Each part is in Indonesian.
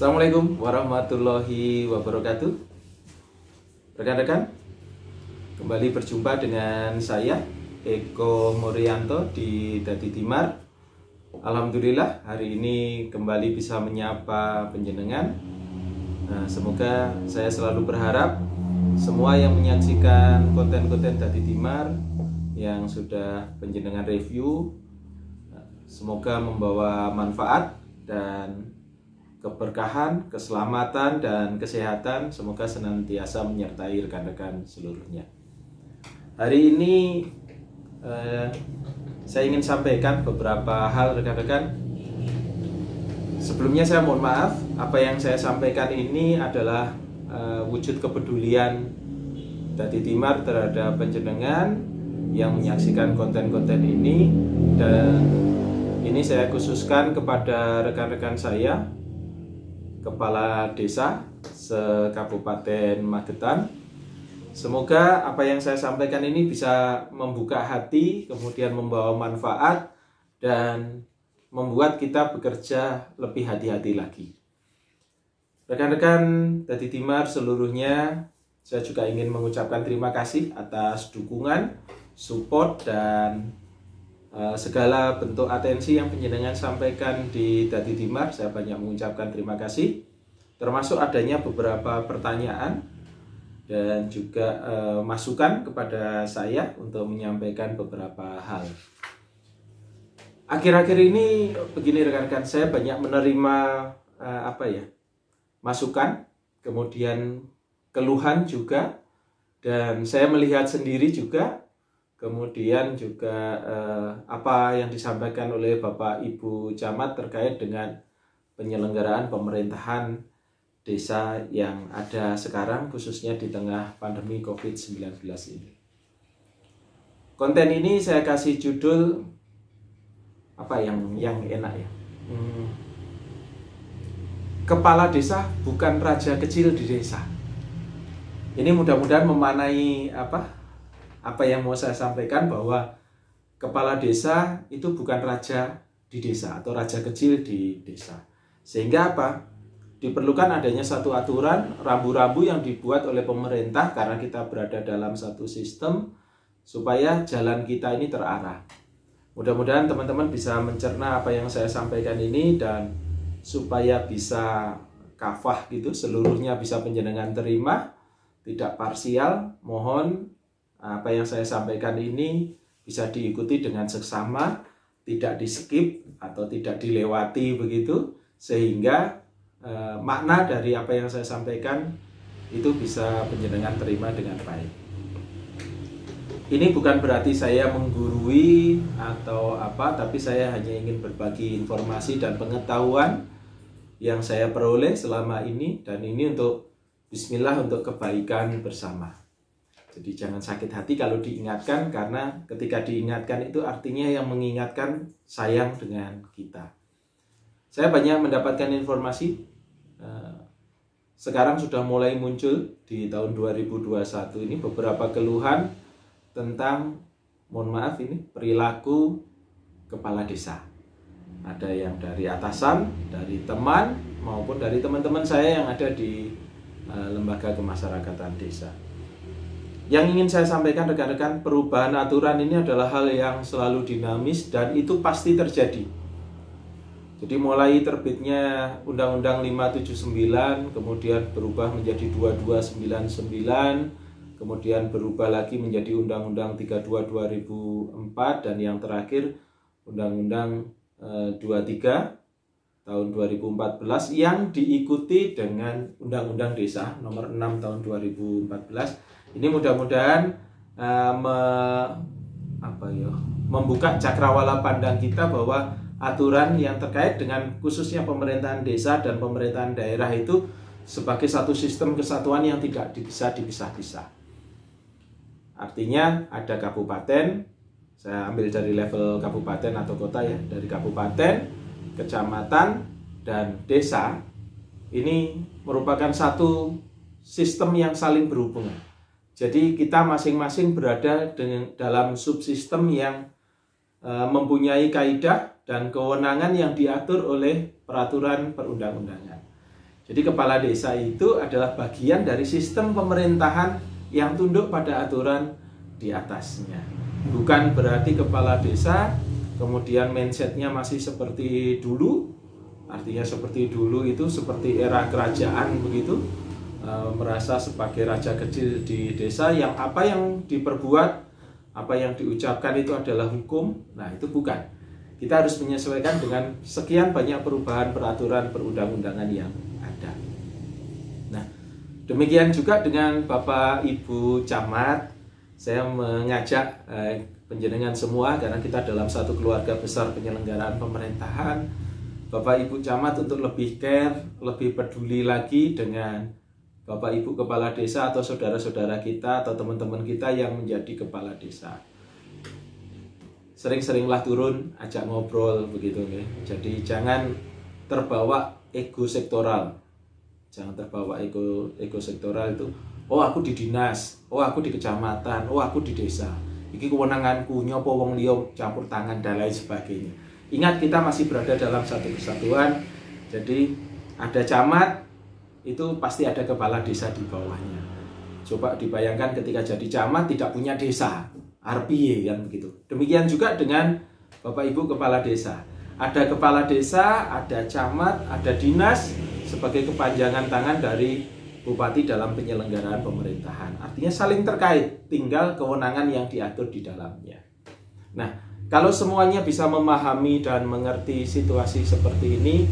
Assalamualaikum warahmatullahi wabarakatuh. Rekan-rekan, kembali berjumpa dengan saya Eko Morianto di Dadi Timar. Alhamdulillah hari ini kembali bisa menyapa penjenengan. Semoga saya selalu berharap semua yang menyaksikan konten-konten Dadi Timar yang sudah penjenengan review, semoga membawa manfaat dan keberkahan, keselamatan, dan kesehatan. Semoga senantiasa menyertai rekan-rekan seluruhnya. Hari ini saya ingin sampaikan beberapa hal rekan-rekan. Sebelumnya saya mohon maaf, apa yang saya sampaikan ini adalah wujud kepedulian Dadi Timar terhadap penjenengan yang menyaksikan konten-konten ini, dan ini saya khususkan kepada rekan-rekan saya, Kepala Desa se-Kabupaten Magetan. Semoga apa yang saya sampaikan ini bisa membuka hati, kemudian membawa manfaat, dan membuat kita bekerja lebih hati-hati lagi. Rekan-rekan Dadi Timar seluruhnya, saya juga ingin mengucapkan terima kasih atas dukungan, support, dan segala bentuk atensi yang penjenengan sampaikan di Dadi Timar. Saya banyak mengucapkan terima kasih, termasuk adanya beberapa pertanyaan dan juga masukan kepada saya untuk menyampaikan beberapa hal. Akhir-akhir ini begini rekan-rekan, saya banyak menerima masukan, kemudian keluhan juga, dan saya melihat sendiri juga. Kemudian juga apa yang disampaikan oleh Bapak Ibu Camat terkait dengan penyelenggaraan pemerintahan desa yang ada sekarang, khususnya di tengah pandemi COVID-19 ini. Konten ini saya kasih judul apa yang enak ya. Kepala desa bukan raja kecil di desa. Ini mudah-mudahan memanai apa yang mau saya sampaikan, bahwa kepala desa itu bukan raja di desa atau raja kecil di desa. Sehingga apa? Diperlukan adanya satu aturan rambu-rambu yang dibuat oleh pemerintah karena kita berada dalam satu sistem supaya jalan kita ini terarah. Mudah-mudahan teman-teman bisa mencerna apa yang saya sampaikan ini, dan supaya bisa kafah gitu, seluruhnya bisa penjenengan terima, tidak parsial. Mohon apa yang saya sampaikan ini bisa diikuti dengan seksama, tidak di skip atau tidak dilewati begitu, sehingga makna dari apa yang saya sampaikan itu bisa penjenengan terima dengan baik. Ini bukan berarti saya menggurui atau apa, tapi saya hanya ingin berbagi informasi dan pengetahuan yang saya peroleh selama ini, dan ini untuk bismillah, untuk kebaikan bersama. Jadi jangan sakit hati kalau diingatkan, karena ketika diingatkan itu artinya yang mengingatkan sayang dengan kita. Saya banyak mendapatkan informasi, sekarang sudah mulai muncul di tahun 2021 ini beberapa keluhan tentang, mohon maaf ini, perilaku kepala desa. Ada yang dari atasan, dari teman, maupun dari teman-teman saya yang ada di lembaga kemasyarakatan desa. Yang ingin saya sampaikan rekan-rekan, perubahan aturan ini adalah hal yang selalu dinamis dan itu pasti terjadi. Jadi mulai terbitnya Undang-Undang 579, kemudian berubah menjadi 2299, kemudian berubah lagi menjadi Undang-Undang 32 2004, dan yang terakhir Undang-Undang 23 tahun 2014 yang diikuti dengan Undang-Undang Desa nomor 6 tahun 2014. Ini mudah-mudahan membuka cakrawala pandang kita bahwa aturan yang terkait dengan khususnya pemerintahan desa dan pemerintahan daerah itu sebagai satu sistem kesatuan yang tidak bisa dipisah-pisah. Artinya ada kabupaten, saya ambil dari level kabupaten atau kota ya, dari kabupaten, kecamatan, dan desa. Ini merupakan satu sistem yang saling berhubungan. Jadi kita masing-masing berada dalam subsistem yang mempunyai kaidah dan kewenangan yang diatur oleh peraturan perundang-undangan. Jadi kepala desa itu adalah bagian dari sistem pemerintahan yang tunduk pada aturan di atasnya. Bukan berarti kepala desa kemudian mindsetnya masih seperti dulu, artinya seperti dulu itu seperti era kerajaan begitu, merasa sebagai raja kecil di desa yang apa yang diperbuat, apa yang diucapkan itu adalah hukum. Nah, itu bukan. Kita harus menyesuaikan dengan sekian banyak perubahan peraturan perundang-undangan yang ada. Nah, demikian juga dengan Bapak Ibu Camat. Saya mengajak penjenengan semua, karena kita dalam satu keluarga besar penyelenggaraan pemerintahan, Bapak Ibu Camat untuk lebih care, lebih peduli lagi dengan Bapak Ibu Kepala Desa atau saudara-saudara kita atau teman-teman kita yang menjadi Kepala Desa. Sering-seringlah turun, ajak ngobrol begitu ya. Jadi jangan terbawa ego sektoral. Jangan terbawa ego sektoral itu. Oh, aku di dinas, oh aku di kecamatan, oh aku di desa. Iki kewenanganku, nyopo wong liya campur tangan dan lain sebagainya. Ingat, kita masih berada dalam satu kesatuan. Jadi ada camat, itu pasti ada kepala desa di bawahnya. Coba dibayangkan ketika jadi camat tidak punya desa, RPY kan begitu. Demikian juga dengan Bapak Ibu Kepala Desa. Ada kepala desa, ada camat, ada dinas sebagai kepanjangan tangan dari bupati dalam penyelenggaraan pemerintahan. Artinya saling terkait, tinggal kewenangan yang diatur di dalamnya. Nah, kalau semuanya bisa memahami dan mengerti situasi seperti ini,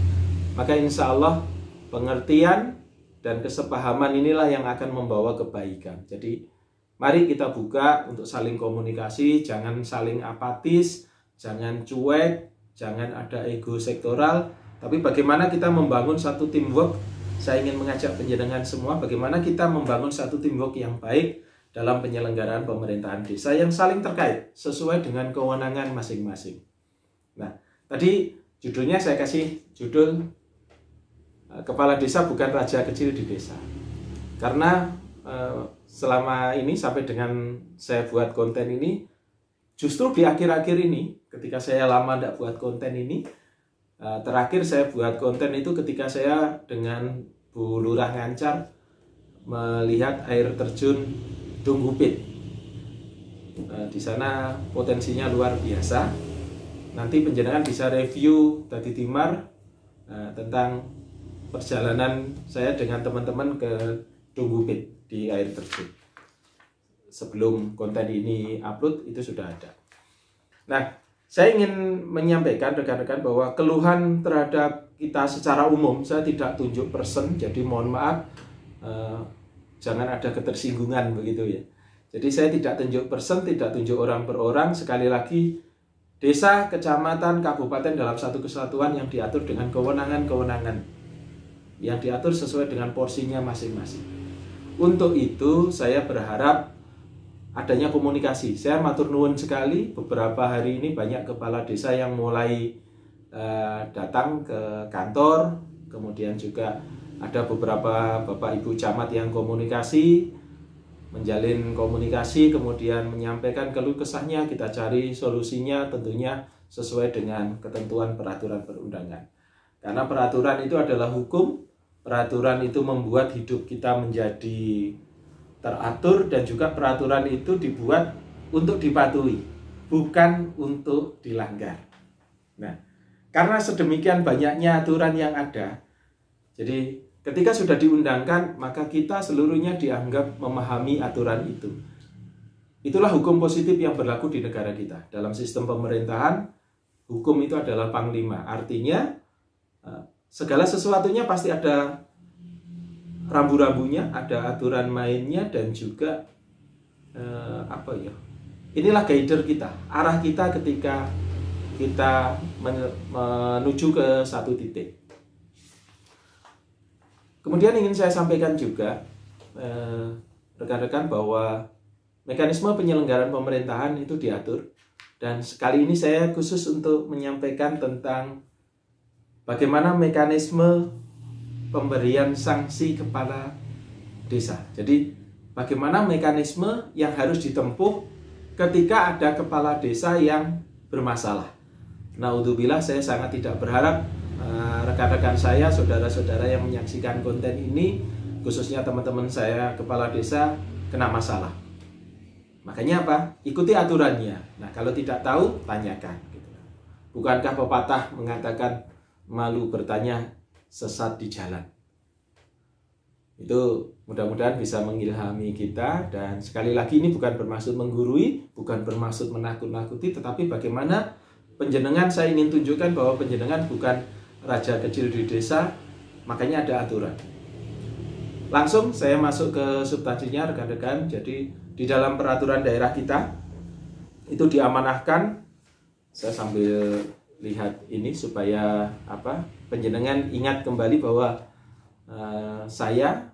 maka insya Allah pengertian dan kesepahaman inilah yang akan membawa kebaikan. Jadi mari kita buka untuk saling komunikasi, jangan saling apatis, jangan cuek, jangan ada ego sektoral, tapi bagaimana kita membangun satu teamwork. Saya ingin mengajak penjenengan semua bagaimana kita membangun satu teamwork yang baik dalam penyelenggaraan pemerintahan desa yang saling terkait sesuai dengan kewenangan masing-masing. Nah, tadi judulnya saya kasih judul Kepala Desa Bukan Raja Kecil di Desa. Karena selama ini sampai dengan saya buat konten ini, justru di akhir-akhir ini ketika saya lama tidak buat konten ini, terakhir saya buat konten itu ketika saya dengan Bu Lurah Ngancar melihat air terjun Dunggupit. Di sana potensinya luar biasa. Nanti penjenengan bisa review Dadi Timar tentang perjalanan saya dengan teman-teman ke Dunggupit di air terjun. Sebelum konten ini upload itu sudah ada. Nah, saya ingin menyampaikan rekan-rekan bahwa keluhan terhadap kita secara umum, saya tidak tunjuk person, jadi mohon maaf, jangan ada ketersinggungan begitu ya. Jadi saya tidak tunjuk person, tidak tunjuk orang per orang. Sekali lagi, desa, kecamatan, kabupaten dalam satu kesatuan yang diatur dengan kewenangan-kewenangan, yang diatur sesuai dengan porsinya masing-masing. Untuk itu saya berharap adanya komunikasi. Saya matur nuwun sekali, beberapa hari ini banyak kepala desa yang mulai datang ke kantor, kemudian juga ada beberapa Bapak Ibu Camat yang komunikasi, menjalin komunikasi, kemudian menyampaikan keluh kesahnya, kita cari solusinya tentunya sesuai dengan ketentuan peraturan perundangan. Karena peraturan itu adalah hukum, peraturan itu membuat hidup kita menjadi teratur, dan juga peraturan itu dibuat untuk dipatuhi, bukan untuk dilanggar. Nah, karena sedemikian banyaknya aturan yang ada, jadi ketika sudah diundangkan, maka kita seluruhnya dianggap memahami aturan itu. Itulah hukum positif yang berlaku di negara kita. Dalam sistem pemerintahan, hukum itu adalah panglima. Artinya, segala sesuatunya pasti ada rambu-rambunya, ada aturan mainnya, dan juga inilah guider kita, arah kita ketika kita menuju ke satu titik. Kemudian ingin saya sampaikan juga rekan-rekan bahwa mekanisme penyelenggaraan pemerintahan itu diatur, dan sekali ini saya khusus untuk menyampaikan tentang bagaimana mekanisme pemberian sanksi kepada desa. Jadi bagaimana mekanisme yang harus ditempuh ketika ada kepala desa yang bermasalah. Naudzubillah, saya sangat tidak berharap rekan-rekan saya, saudara-saudara yang menyaksikan konten ini, khususnya teman-teman saya kepala desa, kena masalah. Makanya apa? Ikuti aturannya. Nah, kalau tidak tahu, tanyakan. Bukankah pepatah mengatakan malu bertanya, sesat di jalan? Itu mudah-mudahan bisa mengilhami kita. Dan sekali lagi, ini bukan bermaksud menggurui, bukan bermaksud menakut-nakuti, tetapi bagaimana penjenengan, saya ingin tunjukkan bahwa penjenengan bukan raja kecil di desa, makanya ada aturan. Langsung saya masuk ke substansinya, rekan-rekan. Jadi di dalam peraturan daerah kita itu diamanahkan, saya sambil lihat ini supaya penjenengan ingat kembali bahwa saya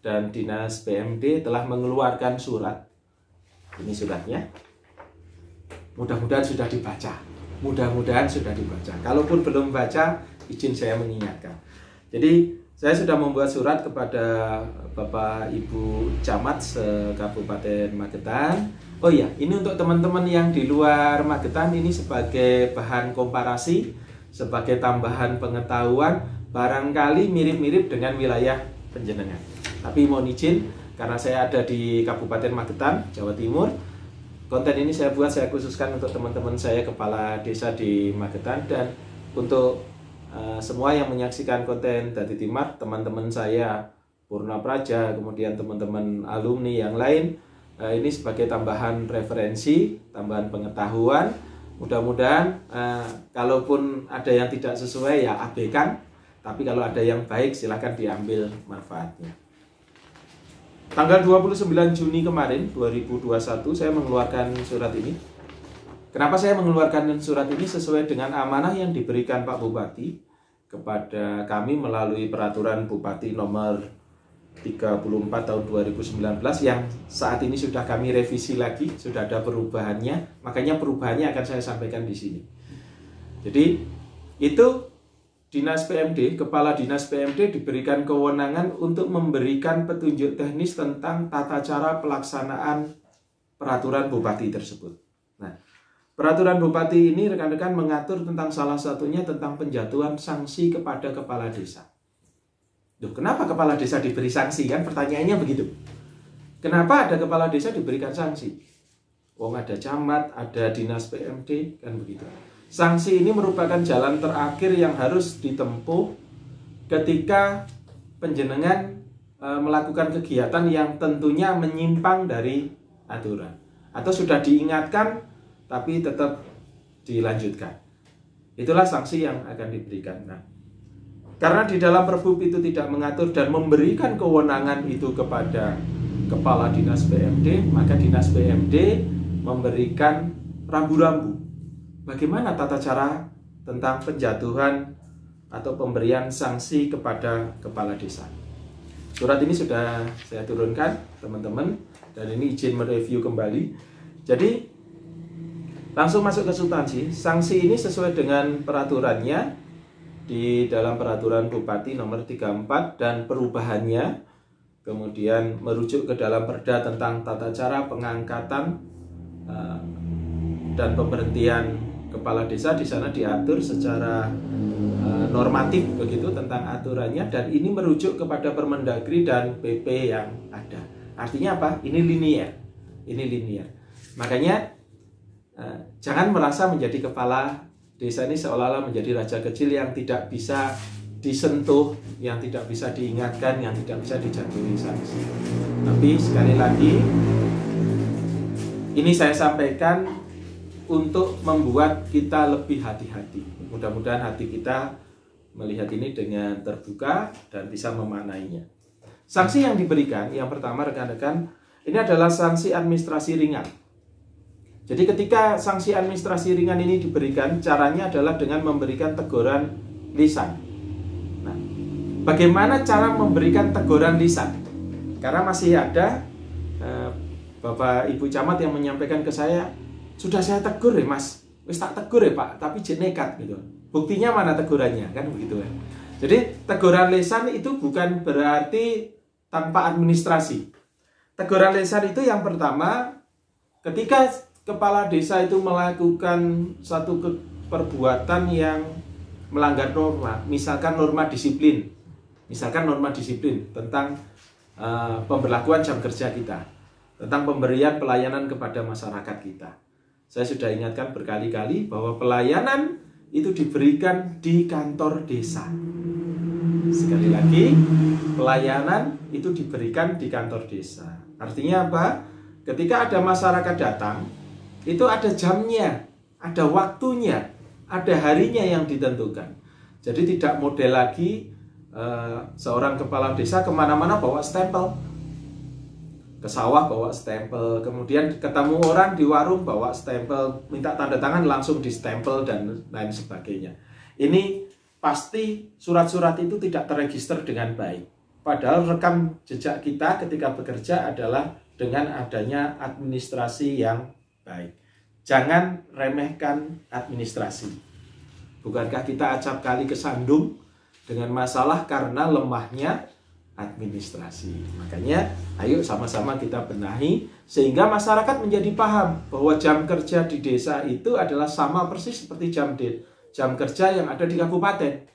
dan Dinas PMD telah mengeluarkan surat. Ini suratnya. Mudah-mudahan sudah dibaca. Mudah-mudahan sudah dibaca. Kalaupun belum baca, izin saya mengingatkan. Jadi saya sudah membuat surat kepada Bapak Ibu Camat se-Kabupaten Magetan. Oh iya, ini untuk teman-teman yang di luar Magetan, ini sebagai bahan komparasi, sebagai tambahan pengetahuan, barangkali mirip-mirip dengan wilayah penjenengan. Tapi mohon izin, karena saya ada di Kabupaten Magetan, Jawa Timur, konten ini saya buat, saya khususkan untuk teman-teman saya kepala desa di Magetan, dan untuk semua yang menyaksikan konten Dadi Timar, teman-teman saya Purna Praja, kemudian teman-teman alumni yang lain, ini sebagai tambahan referensi, tambahan pengetahuan. Mudah-mudahan kalaupun ada yang tidak sesuai ya abaikan, tapi kalau ada yang baik silahkan diambil manfaatnya. Tanggal 29 Juni kemarin 2021 saya mengeluarkan surat ini. Kenapa saya mengeluarkan surat ini? Sesuai dengan amanah yang diberikan Pak Bupati kepada kami melalui peraturan Bupati nomor 34 tahun 2019 yang saat ini sudah kami revisi lagi, sudah ada perubahannya. Makanya perubahannya akan saya sampaikan di sini. Jadi itu Dinas PMD, Kepala Dinas PMD diberikan kewenangan untuk memberikan petunjuk teknis tentang tata cara pelaksanaan peraturan Bupati tersebut. Nah, peraturan Bupati ini rekan-rekan mengatur tentang salah satunya tentang penjatuhan sanksi kepada kepala desa. Loh, kenapa kepala desa diberi sanksi? Kan pertanyaannya begitu. Kenapa ada kepala desa diberikan sanksi? Wong ada camat, ada dinas PMD, kan begitu. Sanksi ini merupakan jalan terakhir yang harus ditempuh ketika penjenengan melakukan kegiatan yang tentunya menyimpang dari aturan. Atau sudah diingatkan tapi tetap dilanjutkan. Itulah sanksi yang akan diberikan. Nah, karena di dalam Perbup itu tidak mengatur dan memberikan kewenangan itu kepada Kepala Dinas PMD, maka Dinas PMD memberikan rambu-rambu. Bagaimana tata cara tentang penjatuhan atau pemberian sanksi kepada kepala desa. Surat ini sudah saya turunkan, teman-teman, dan ini izin mereview kembali. Jadi langsung masuk ke substansi. Sanksi ini sesuai dengan peraturannya di dalam peraturan Bupati nomor 34 dan perubahannya, kemudian merujuk ke dalam perda tentang tata cara pengangkatan dan pemberhentian kepala desa. Di sana diatur secara normatif begitu tentang aturannya, dan ini merujuk kepada Permendagri dan PP yang ada. Artinya apa? Ini linier. Ini linier. Makanya jangan merasa menjadi kepala desa ini seolah-olah menjadi raja kecil yang tidak bisa disentuh, yang tidak bisa diingatkan, yang tidak bisa dijatuhi sanksi. Tapi sekali lagi, ini saya sampaikan untuk membuat kita lebih hati-hati. Mudah-mudahan hati kita melihat ini dengan terbuka dan bisa memaknainya. Sanksi yang diberikan, yang pertama rekan-rekan, ini adalah sanksi administrasi ringan. Jadi ketika sanksi administrasi ringan ini diberikan, caranya adalah dengan memberikan teguran lisan. Nah, bagaimana cara memberikan teguran lisan? Karena masih ada Bapak Ibu Camat yang menyampaikan ke saya, sudah saya tegur ya Mas, wis tak tegur ya Pak, tapi nekat gitu. Buktinya mana tegurannya, kan begitu kan? Jadi teguran lisan itu bukan berarti tanpa administrasi. Teguran lisan itu yang pertama, ketika kepala desa itu melakukan satu perbuatan yang melanggar norma, misalkan norma disiplin tentang pemberlakuan jam kerja kita, tentang pemberian pelayanan kepada masyarakat kita. Saya sudah ingatkan berkali-kali bahwa pelayanan itu diberikan di kantor desa. Sekali lagi, pelayanan itu diberikan di kantor desa. Artinya apa? Ketika ada masyarakat datang, itu ada jamnya, ada waktunya, ada harinya yang ditentukan. Jadi tidak model lagi seorang kepala desa kemana-mana bawa stempel, ke sawah bawa stempel, kemudian ketemu orang di warung bawa stempel, minta tanda tangan langsung di stempel dan lain sebagainya. Ini pasti surat-surat itu tidak terregister dengan baik. Padahal rekam jejak kita ketika bekerja adalah dengan adanya administrasi yang baik. Jangan remehkan administrasi. Bukankah kita acap kali kesandung dengan masalah karena lemahnya administrasi. Makanya ayo sama-sama kita benahi sehingga masyarakat menjadi paham bahwa jam kerja di desa itu adalah sama persis seperti jam kerja yang ada di kabupaten.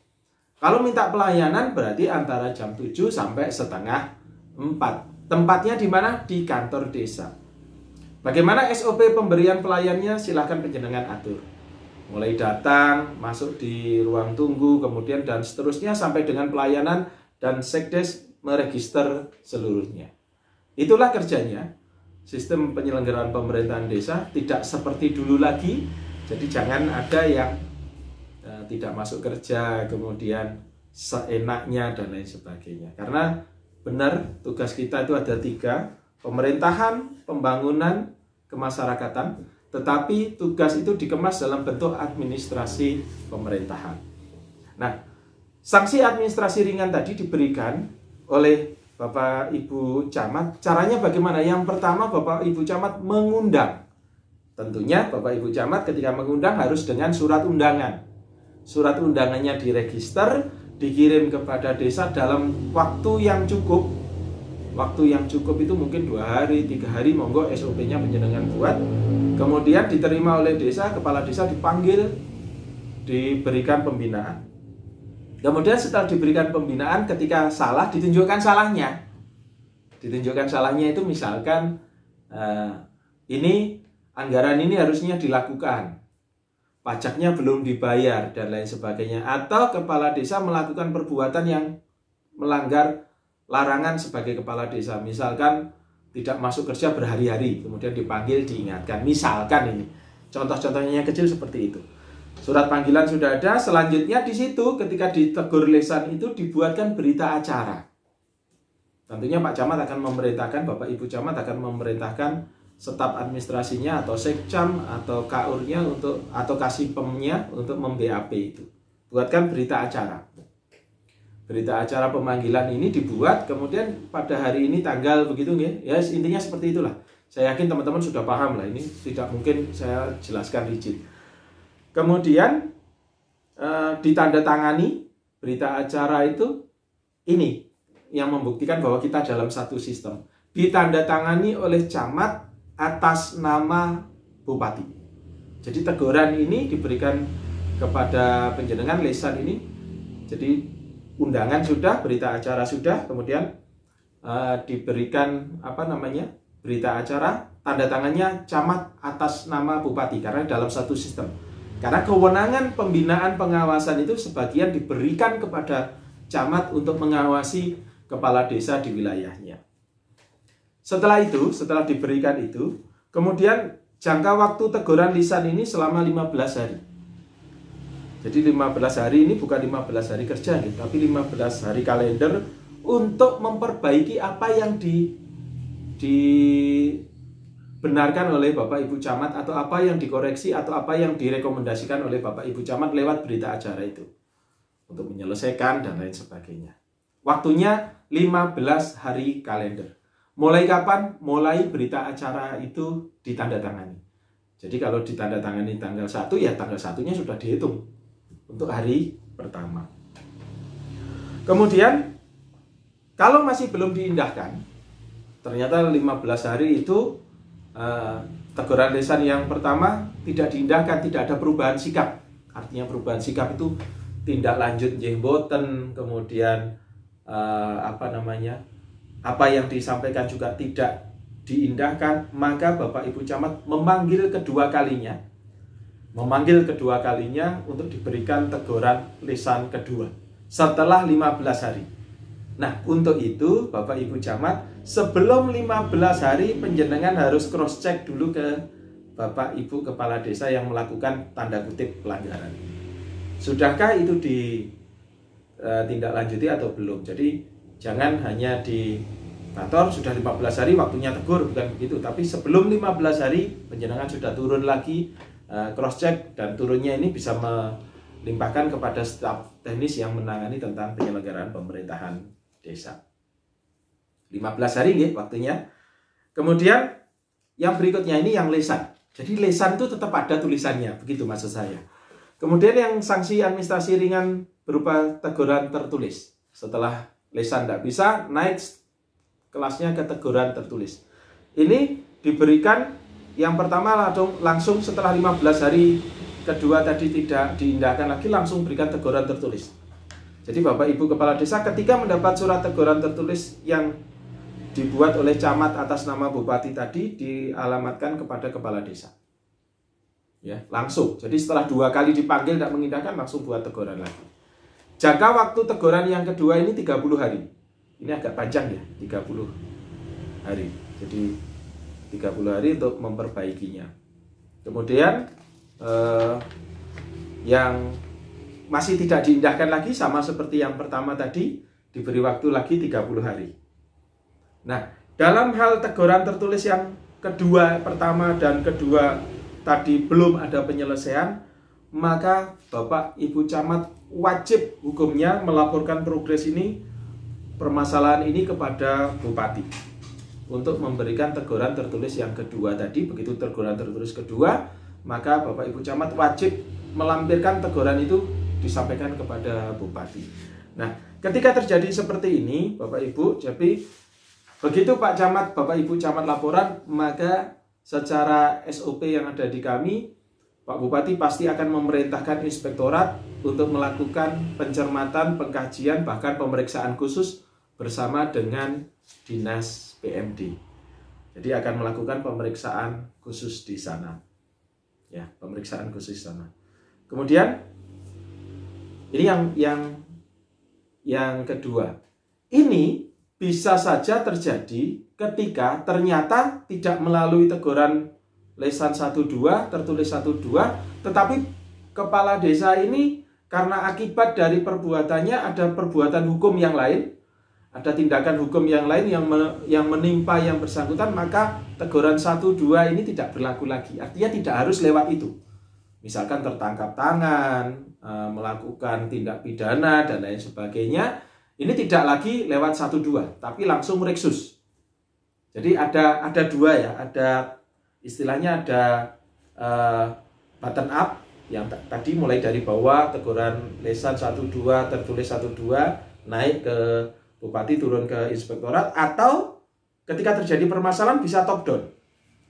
Kalau minta pelayanan berarti antara jam 7 sampai setengah 4. Tempatnya di mana? Di kantor desa. Bagaimana SOP pemberian pelayannya? Silahkan penjenengan atur. Mulai datang, masuk di ruang tunggu, kemudian dan seterusnya sampai dengan pelayanan dan sekdes meregister seluruhnya. Itulah kerjanya. Sistem penyelenggaraan pemerintahan desa tidak seperti dulu lagi. Jadi jangan ada yang tidak masuk kerja, kemudian seenaknya dan lain sebagainya. Karena benar tugas kita itu ada 3, pemerintahan, pembangunan, kemasyarakatan. Tetapi tugas itu dikemas dalam bentuk administrasi pemerintahan. Nah, sanksi administrasi ringan tadi diberikan oleh Bapak Ibu Camat. Caranya bagaimana? Yang pertama, Bapak Ibu Camat mengundang. Tentunya Bapak Ibu Camat ketika mengundang harus dengan surat undangan. Surat undangannya diregister, dikirim kepada desa dalam waktu yang cukup. Waktu yang cukup itu mungkin 2 hari, 3 hari, monggo SOP-nya penjenengan buat. Kemudian diterima oleh desa, kepala desa dipanggil, diberikan pembinaan. Kemudian setelah diberikan pembinaan, ketika salah ditunjukkan salahnya. Ditunjukkan salahnya itu misalkan ini anggaran ini harusnya dilakukan, pajaknya belum dibayar dan lain sebagainya. Atau kepala desa melakukan perbuatan yang melanggar larangan sebagai kepala desa, misalkan tidak masuk kerja berhari-hari, kemudian dipanggil diingatkan, misalkan ini contoh-contohnya yang kecil seperti itu. Surat panggilan sudah ada, selanjutnya di situ ketika ditegur lisan itu dibuatkan berita acara. Tentunya Pak Camat akan memerintahkan, Bapak Ibu Camat akan memerintahkan staf administrasinya atau sekcam atau kaurnya untuk atau kasipemnya untuk mem-BAP itu. Buatkan berita acara. Berita acara pemanggilan ini dibuat, kemudian pada hari ini tanggal begitu ya, intinya seperti itulah. Saya yakin teman-teman sudah paham lah, ini tidak mungkin saya jelaskan rigid. Kemudian ditandatangani berita acara itu, ini yang membuktikan bahwa kita dalam satu sistem. Ditandatangani oleh camat atas nama bupati. Jadi teguran ini diberikan kepada penjenengan lisan ini. Jadi undangan sudah, berita acara sudah, kemudian diberikan berita acara, tanda tangannya camat atas nama bupati karena dalam satu sistem. Karena kewenangan pembinaan pengawasan itu sebagian diberikan kepada camat untuk mengawasi kepala desa di wilayahnya. Setelah itu, setelah diberikan itu, kemudian jangka waktu teguran lisan ini selama 15 hari. Jadi 15 hari ini bukan 15 hari kerja, gitu, tapi 15 hari kalender untuk memperbaiki apa yang dibenarkan oleh Bapak Ibu Camat atau apa yang dikoreksi atau apa yang direkomendasikan oleh Bapak Ibu Camat lewat berita acara itu. Untuk menyelesaikan dan lain sebagainya. Waktunya 15 hari kalender. Mulai kapan? Mulai berita acara itu ditandatangani. Jadi kalau ditandatangani tanggal 1, ya tanggal 1-nya sudah dihitung untuk hari pertama. Kemudian kalau masih belum diindahkan, ternyata 15 hari itu teguran lisan yang pertama tidak diindahkan, tidak ada perubahan sikap. Artinya perubahan sikap itu tindak lanjut nggih mboten, kemudian apa yang disampaikan juga tidak diindahkan, maka Bapak Ibu Camat memanggil kedua kalinya untuk diberikan teguran lisan kedua setelah 15 hari. Nah, untuk itu Bapak Ibu Camat, sebelum 15 hari penjenengan harus cross check dulu ke Bapak Ibu Kepala Desa yang melakukan tanda kutip pelanggaran. Sudahkah itu ditindaklanjuti atau belum? Jadi jangan hanya di kantor sudah 15 hari waktunya tegur, bukan begitu. Tapi sebelum 15 hari penjenengan sudah turun lagi, cross check, dan turunnya ini bisa melimpahkan kepada staf teknis yang menangani tentang penyelenggaraan pemerintahan desa. 15 hari nih waktunya. Kemudian yang berikutnya ini yang lesan. Jadi lesan itu tetap ada tulisannya, begitu maksud saya. Kemudian yang sanksi administrasi ringan berupa teguran tertulis. Setelah lesan tidak bisa, naik kelasnya ke teguran tertulis. Ini diberikan yang pertama langsung setelah 15 hari, kedua tadi tidak diindahkan lagi, langsung berikan teguran tertulis. Jadi Bapak Ibu Kepala Desa ketika mendapat surat teguran tertulis yang dibuat oleh camat atas nama bupati tadi, dialamatkan kepada kepala desa. Ya, langsung. Jadi setelah 2 kali dipanggil tidak mengindahkan, langsung buat teguran lagi. Jangka waktu teguran yang kedua ini 30 hari. Ini agak panjang ya, 30 hari. Jadi 30 hari untuk memperbaikinya. Kemudian yang masih tidak diindahkan lagi, sama seperti yang pertama tadi, diberi waktu lagi 30 hari. Nah, dalam hal teguran tertulis yang kedua, pertama dan kedua tadi belum ada penyelesaian, maka Bapak Ibu Camat wajib hukumnya melaporkan progres ini, permasalahan ini kepada Bupati untuk memberikan teguran tertulis yang kedua tadi. Begitu teguran tertulis kedua, maka Bapak Ibu Camat wajib melampirkan teguran itu disampaikan kepada Bupati. Nah, ketika terjadi seperti ini, Bapak Ibu, jadi begitu Pak Camat, Bapak Ibu Camat laporan, maka secara SOP yang ada di kami, Pak Bupati pasti akan memerintahkan inspektorat untuk melakukan pencermatan, pengkajian, bahkan pemeriksaan khusus bersama dengan Dinas PMD. Jadi akan melakukan pemeriksaan khusus di sana. Ya, pemeriksaan khusus di sana. Kemudian ini yang kedua. Ini bisa saja terjadi ketika ternyata tidak melalui teguran lesan 1-2, tertulis 1-2, tetapi kepala desa ini karena akibat dari perbuatannya ada perbuatan hukum yang lain, ada tindakan hukum yang lain yang menimpa yang bersangkutan, maka teguran 1-2 ini tidak berlaku lagi. Artinya tidak harus lewat itu. Misalkan tertangkap tangan, melakukan tindak pidana dan lain sebagainya, ini tidak lagi lewat 1-2, tapi langsung reksus. Jadi ada dua ya, ada istilahnya ada button up yang tadi mulai dari bawah, teguran lesan 1-2, tertulis 1-2, naik ke Bupati, turun ke inspektorat, atau ketika terjadi permasalahan bisa top down.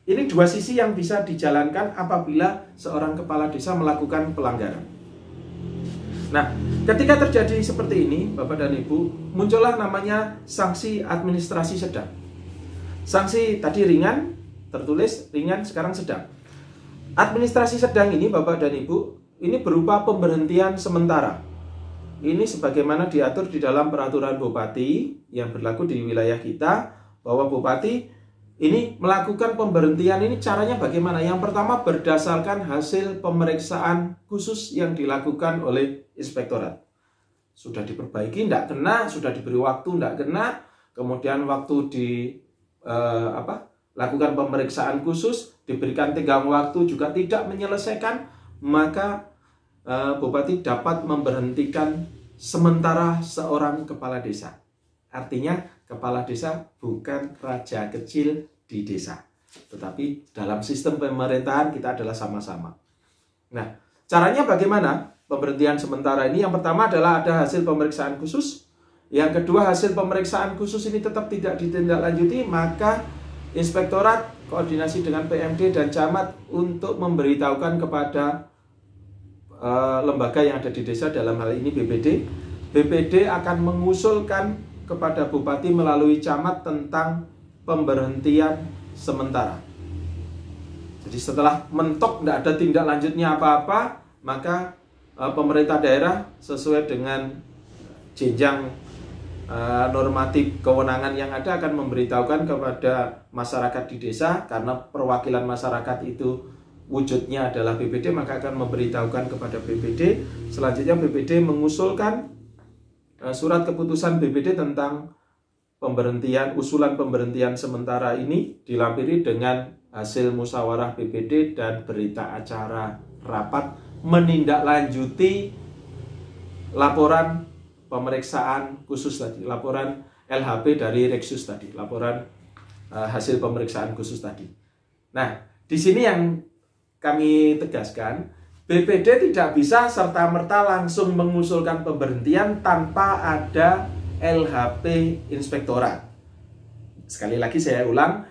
Ini dua sisi yang bisa dijalankan apabila seorang kepala desa melakukan pelanggaran. Nah, ketika terjadi seperti ini, Bapak dan Ibu, muncullah namanya sanksi administrasi sedang. Sanksi tadi ringan, tertulis, ringan, sekarang sedang. Administrasi sedang ini, Bapak dan Ibu, ini berupa pemberhentian sementara. Ini sebagaimana diatur di dalam peraturan Bupati yang berlaku di wilayah kita, bahwa Bupati ini melakukan pemberhentian ini caranya bagaimana? Yang pertama berdasarkan hasil pemeriksaan khusus yang dilakukan oleh inspektorat. Sudah diperbaiki, tidak kena, sudah diberi waktu, tidak kena, kemudian waktu lakukan pemeriksaan khusus, diberikan tenggang waktu juga tidak menyelesaikan, maka Bupati dapat memberhentikan sementara seorang kepala desa. Artinya kepala desa bukan raja kecil di desa, tetapi dalam sistem pemerintahan kita adalah sama-sama. Nah, caranya bagaimana pemberhentian sementara ini? Yang pertama adalah ada hasil pemeriksaan khusus. Yang kedua, hasil pemeriksaan khusus ini tetap tidak ditindaklanjuti, maka inspektorat koordinasi dengan PMD dan camat untuk memberitahukan kepada lembaga yang ada di desa, dalam hal ini BPD. BPD akan mengusulkan kepada bupati melalui camat tentang pemberhentian sementara. Jadi setelah mentok tidak ada tindak lanjutnya apa-apa, maka pemerintah daerah sesuai dengan jenjang normatif kewenangan yang ada akan memberitahukan kepada masyarakat di desa, karena perwakilan masyarakat itu wujudnya adalah BPD, maka akan memberitahukan kepada BPD. Selanjutnya BPD mengusulkan surat keputusan BPD tentang usulan pemberhentian sementara ini dilampiri dengan hasil musyawarah BPD dan berita acara rapat menindaklanjuti laporan pemeriksaan khusus tadi, laporan LHP dari Reksus tadi, laporan hasil pemeriksaan khusus tadi. Nah, di sini yang kami tegaskan, BPD tidak bisa serta-merta langsung mengusulkan pemberhentian tanpa ada LHP inspektorat. Sekali lagi saya ulang,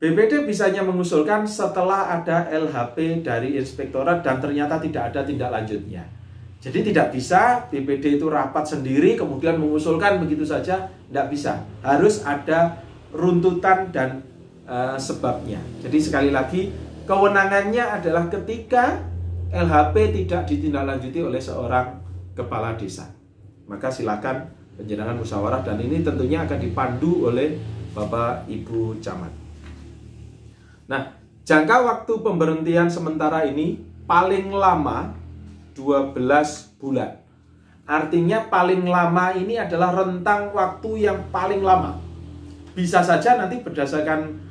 BPD bisanya mengusulkan setelah ada LHP dari inspektorat dan ternyata tidak ada tindak lanjutnya. Jadi tidak bisa BPD itu rapat sendiri kemudian mengusulkan begitu saja, tidak bisa. Harus ada runtutan dan sebabnya. Jadi sekali lagi, kewenangannya adalah ketika LHP tidak ditindaklanjuti oleh seorang kepala desa. Maka silakan penjenengan musyawarah, dan ini tentunya akan dipandu oleh Bapak Ibu Camat. Nah, jangka waktu pemberhentian sementara ini paling lama 12 bulan. Artinya paling lama ini adalah rentang waktu yang paling lama. Bisa saja nanti berdasarkan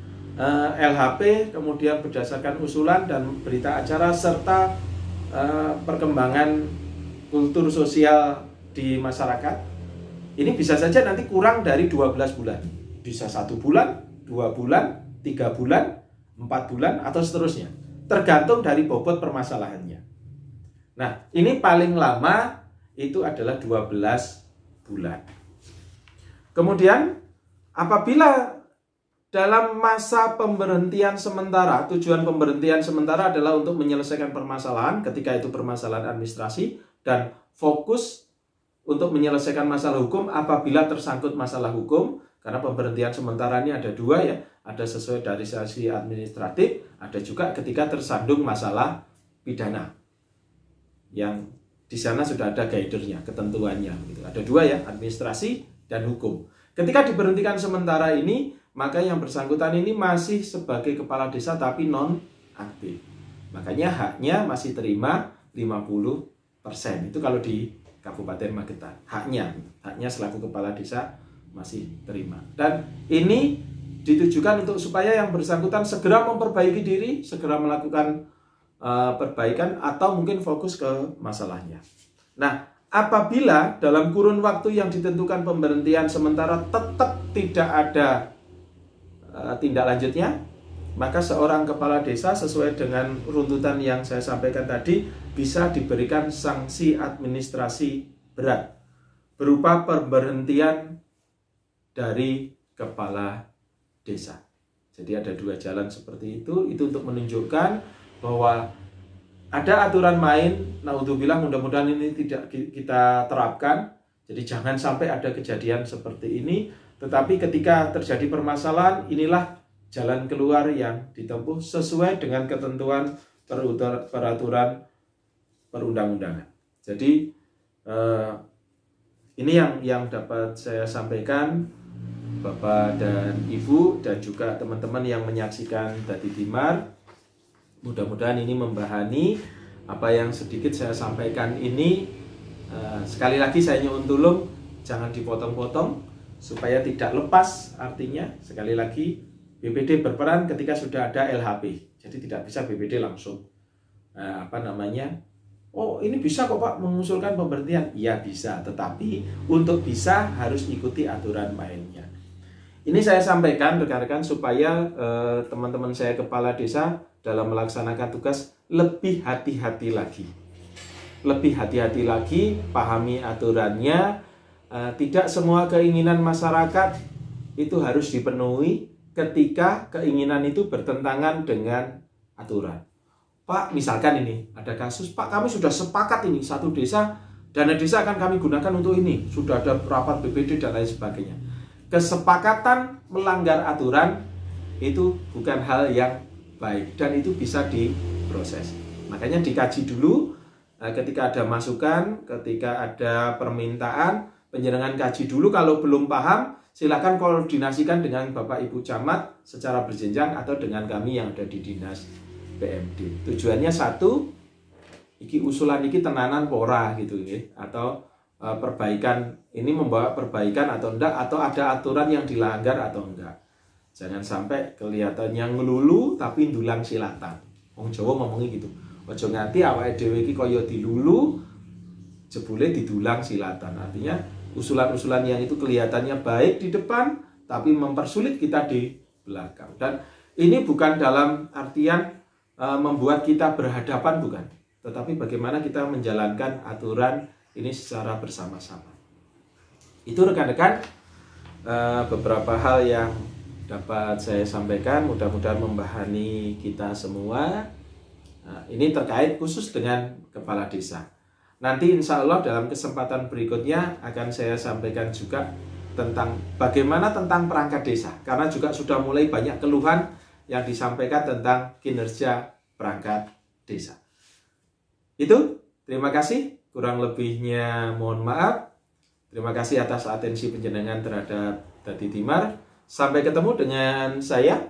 LHP, kemudian berdasarkan usulan dan berita acara serta perkembangan kultur sosial di masyarakat, ini bisa saja nanti kurang dari 12 bulan. Bisa 1 bulan, 2 bulan, 3 bulan, 4 bulan, atau seterusnya. Tergantung dari bobot permasalahannya. Nah, ini paling lama itu adalah 12 bulan. Kemudian, apabila dalam masa pemberhentian sementara, tujuan pemberhentian sementara adalah untuk menyelesaikan permasalahan, ketika itu permasalahan administrasi, dan fokus untuk menyelesaikan masalah hukum apabila tersangkut masalah hukum, karena pemberhentian sementara ini ada 2 ya, ada sesuai dari sanksi administratif, ada juga ketika tersandung masalah pidana, yang di sana sudah ada guidernya, ketentuannya. Gitu. Ada 2 ya, administrasi dan hukum. Ketika diberhentikan sementara ini, maka yang bersangkutan ini masih sebagai kepala desa tapi non aktif. Makanya haknya masih terima 50%. Itu kalau di Kabupaten Magetan. Haknya selaku kepala desa masih terima. Dan ini ditujukan untuk supaya yang bersangkutan segera memperbaiki diri, segera melakukan perbaikan, atau mungkin fokus ke masalahnya. Nah, apabila dalam kurun waktu yang ditentukan pemberhentian sementara tetap tidak ada tindak lanjutnya, maka seorang kepala desa sesuai dengan runtutan yang saya sampaikan tadi bisa diberikan sanksi administrasi berat berupa pemberhentian dari kepala desa. Jadi ada 2 jalan seperti itu untuk menunjukkan bahwa ada aturan main. Naudzubillah, mudah-mudahan ini tidak kita terapkan. Jadi jangan sampai ada kejadian seperti ini. Tetapi ketika terjadi permasalahan, inilah jalan keluar yang ditempuh sesuai dengan ketentuan peraturan perundang-undangan. Jadi ini yang dapat saya sampaikan, Bapak dan Ibu, dan juga teman-teman yang menyaksikan Dadi Dimar. Mudah-mudahan ini membahani apa yang sedikit saya sampaikan ini. Sekali lagi saya nyuwun tulung, jangan dipotong-potong supaya tidak lepas. Artinya sekali lagi, BPD berperan ketika sudah ada LHP. Jadi tidak bisa BPD langsung oh ini bisa kok Pak mengusulkan pemberhentian. Ya bisa, tetapi untuk bisa harus ikuti aturan mainnya. Ini saya sampaikan rekan-rekan supaya teman-teman saya kepala desa dalam melaksanakan tugas lebih hati-hati lagi. Lebih hati-hati lagi, pahami aturannya. Tidak semua keinginan masyarakat itu harus dipenuhi ketika keinginan itu bertentangan dengan aturan. Pak, misalkan ini ada kasus, Pak kami sudah sepakat ini satu desa, dana desa akan kami gunakan untuk ini, sudah ada rapat BPD dan lain sebagainya. Kesepakatan melanggar aturan itu bukan hal yang baik dan itu bisa diproses. Makanya dikaji dulu ketika ada masukan, ketika ada permintaan, penjenengan kaji dulu. Kalau belum paham, silakan koordinasikan dengan Bapak Ibu Camat secara berjenjang atau dengan kami yang ada di Dinas PMD. Tujuannya satu, iki usulan iki tenanan pora gitu ya, atau perbaikan ini membawa perbaikan atau enggak, atau ada aturan yang dilanggar atau enggak. Jangan sampai kelihatannya ngelulu tapi ndulang silatan. Wong Jawa ngomongnya gitu. Ojo nganti awake dhewe iki kaya dilulu jebule didulang silatan. Artinya usulan-usulan yang itu kelihatannya baik di depan tapi mempersulit kita di belakang. Dan ini bukan dalam artian membuat kita berhadapan, bukan. Tetapi bagaimana kita menjalankan aturan ini secara bersama-sama. Itu rekan-rekan beberapa hal yang dapat saya sampaikan, mudah-mudahan membahani kita semua. Ini terkait khusus dengan kepala desa. Nanti insya Allah dalam kesempatan berikutnya akan saya sampaikan juga tentang bagaimana tentang perangkat desa. Karena juga sudah mulai banyak keluhan yang disampaikan tentang kinerja perangkat desa. Itu, terima kasih. Kurang lebihnya mohon maaf. Terima kasih atas atensi penjenengan terhadap Dadi Timar. Sampai ketemu dengan saya,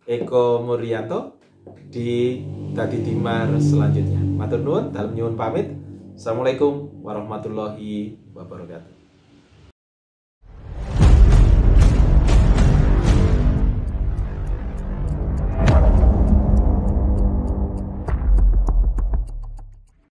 Eko Muryanto, di Dadi Timar selanjutnya. Matur nuwun, dalem nyuwun pamit. Assalamualaikum warahmatullahi wabarakatuh.